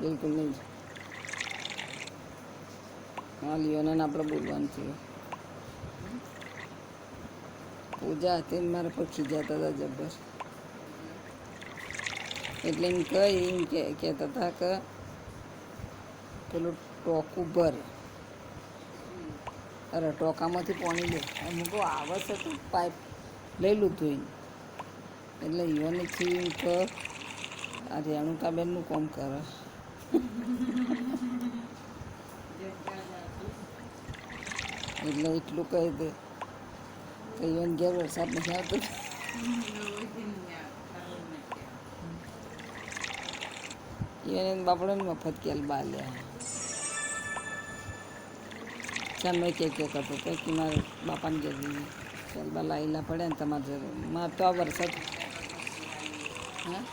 બિલકુલ નહીં. હા લિયોને આપણે બોલવાનું છે. પૂજા હતી ને મારા પર ખીજાતા હતા જબ્બર. એટલે એમ કહેતા હતા કે પેલું ટોકું ભર. અરે ટોકામાંથી પાણી લે અમુક આવશે તો પાઇપ લઈ લીધું એટલે ઈવનથી તો આ રેણુકાબેનનું કામ કરે. એટલે એટલું કહી દે કે ઈવન ઘેર વરસાદ નથી આવતો. ઈવન બાપડો ને મફત કેલ બાલ્યા ચાલ મેં કે કરતો હતો કે મારા બાપાને ઘેર કેલબા લાવેલા પડે ને તમારે જરૂર મારે તો આ વરસાદ. હા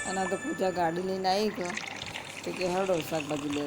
અને તો પૂજા ગાડી લઈને આવી તો કે હળો શાકભાજી લે